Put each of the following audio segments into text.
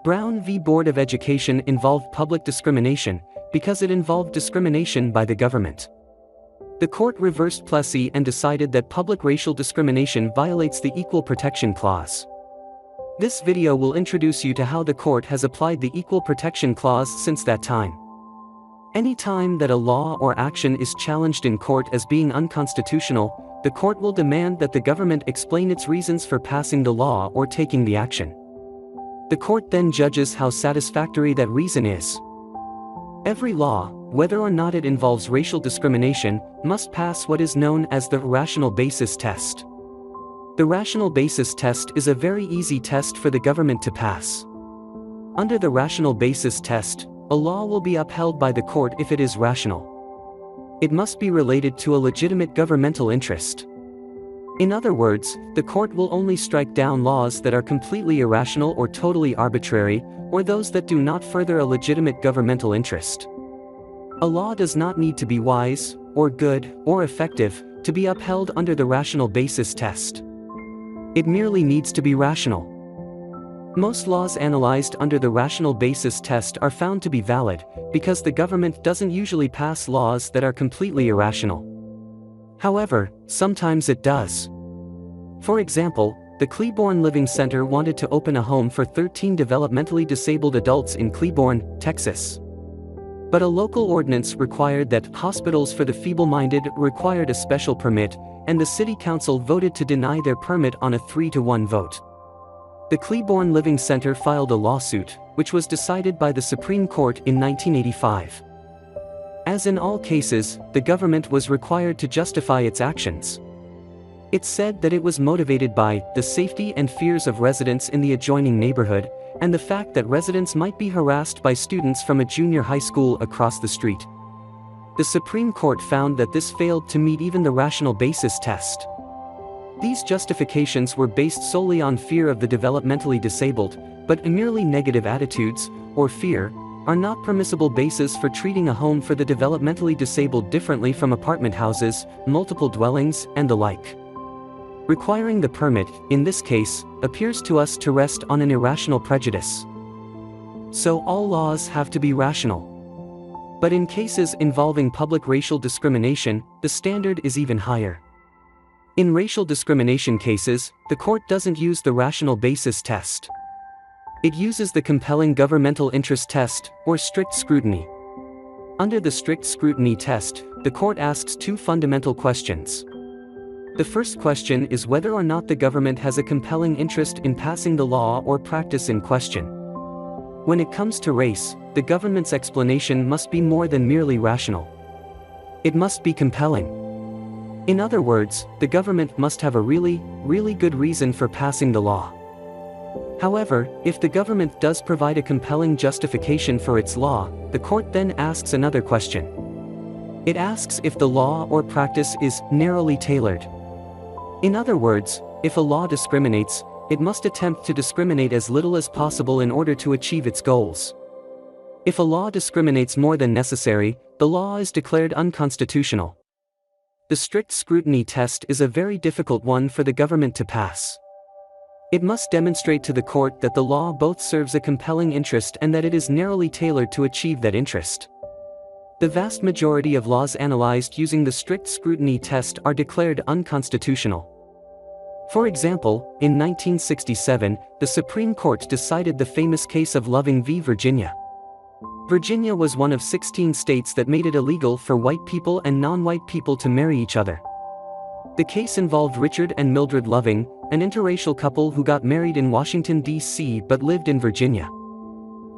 Brown v. Board of Education involved public discrimination, because it involved discrimination by the government. The court reversed Plessy and decided that public racial discrimination violates the Equal Protection Clause. This video will introduce you to how the court has applied the Equal Protection Clause since that time. Any time that a law or action is challenged in court as being unconstitutional, the court will demand that the government explain its reasons for passing the law or taking the action. The court then judges how satisfactory that reason is. Every law, whether or not it involves racial discrimination, must pass what is known as the rational basis test. The rational basis test is a very easy test for the government to pass. Under the rational basis test, a law will be upheld by the court if it is rational. It must be related to a legitimate governmental interest. In other words, the court will only strike down laws that are completely irrational or totally arbitrary, or those that do not further a legitimate governmental interest. A law does not need to be wise, or good, or effective, to be upheld under the rational basis test. It merely needs to be rational. Most laws analyzed under the rational basis test are found to be valid, because the government doesn't usually pass laws that are completely irrational. However, sometimes it does. For example, the Cleburne Living Center wanted to open a home for 13 developmentally disabled adults in Cleburne, Texas. But a local ordinance required that hospitals for the feeble-minded required a special permit, and the city council voted to deny their permit on a 3-to-1 vote. The Cleburne Living Center filed a lawsuit, which was decided by the Supreme Court in 1985. As in all cases, the government was required to justify its actions. It said that it was motivated by the safety and fears of residents in the adjoining neighborhood, and the fact that residents might be harassed by students from a junior high school across the street. The Supreme Court found that this failed to meet even the rational basis test. These justifications were based solely on fear of the developmentally disabled, but merely negative attitudes, or fear, are not permissible bases for treating a home for the developmentally disabled differently from apartment houses, multiple dwellings, and the like. Requiring the permit, in this case, appears to us to rest on an irrational prejudice. So all laws have to be rational. But in cases involving public racial discrimination, the standard is even higher. In racial discrimination cases, the court doesn't use the rational basis test. It uses the compelling governmental interest test, or strict scrutiny. Under the strict scrutiny test, the court asks two fundamental questions. The first question is whether or not the government has a compelling interest in passing the law or practice in question. When it comes to race, the government's explanation must be more than merely rational. It must be compelling. In other words, the government must have a really good reason for passing the law. However, if the government does provide a compelling justification for its law, the court then asks another question. It asks if the law or practice is narrowly tailored. In other words, if a law discriminates, it must attempt to discriminate as little as possible in order to achieve its goals. If a law discriminates more than necessary, the law is declared unconstitutional. The strict scrutiny test is a very difficult one for the government to pass. It must demonstrate to the court that the law both serves a compelling interest and that it is narrowly tailored to achieve that interest. The vast majority of laws analyzed using the strict scrutiny test are declared unconstitutional. For example, in 1967, the Supreme Court decided the famous case of Loving v. Virginia. Virginia was one of 16 states that made it illegal for white people and non-white people to marry each other. The case involved Richard and Mildred Loving, an interracial couple who got married in Washington, D.C. but lived in Virginia.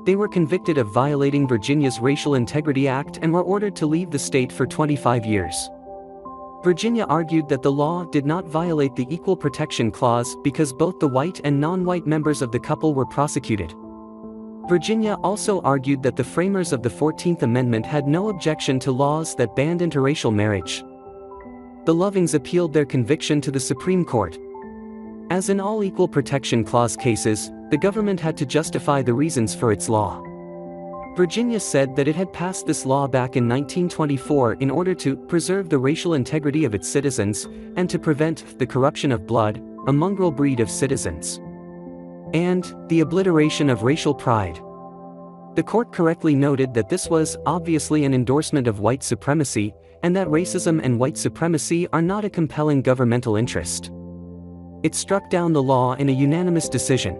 They were convicted of violating Virginia's Racial Integrity Act and were ordered to leave the state for 25 years. Virginia argued that the law did not violate the Equal Protection Clause because both the white and non-white members of the couple were prosecuted. Virginia also argued that the framers of the 14th Amendment had no objection to laws that banned interracial marriage. The Lovings appealed their conviction to the Supreme Court. As in all Equal Protection Clause cases, the government had to justify the reasons for its law. Virginia said that it had passed this law back in 1924 in order to preserve the racial integrity of its citizens and to prevent the corruption of blood, a mongrel breed of citizens. and the obliteration of racial pride. The court correctly noted that this was obviously an endorsement of white supremacy, and that racism and white supremacy are not a compelling governmental interest. It struck down the law in a unanimous decision.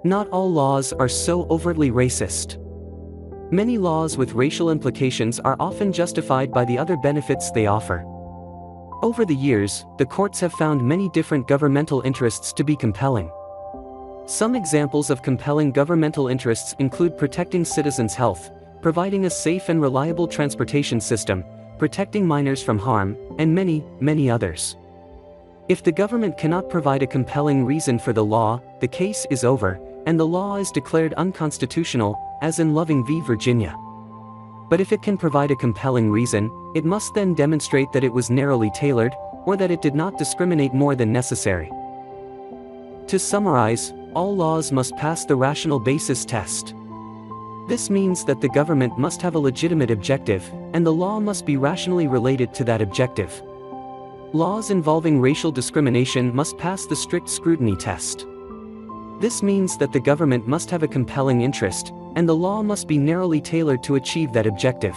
Not all laws are so overtly racist. Many laws with racial implications are often justified by the other benefits they offer. Over the years, the courts have found many different governmental interests to be compelling. Some examples of compelling governmental interests include protecting citizens' health, providing a safe and reliable transportation system, protecting minors from harm, and many, many others. If the government cannot provide a compelling reason for the law, the case is over, and the law is declared unconstitutional, as in Loving v. Virginia. But if it can provide a compelling reason, it must then demonstrate that it was narrowly tailored, or that it did not discriminate more than necessary. To summarize, all laws must pass the rational basis test. This means that the government must have a legitimate objective, and the law must be rationally related to that objective. Laws involving racial discrimination must pass the strict scrutiny test. This means that the government must have a compelling interest, and the law must be narrowly tailored to achieve that objective.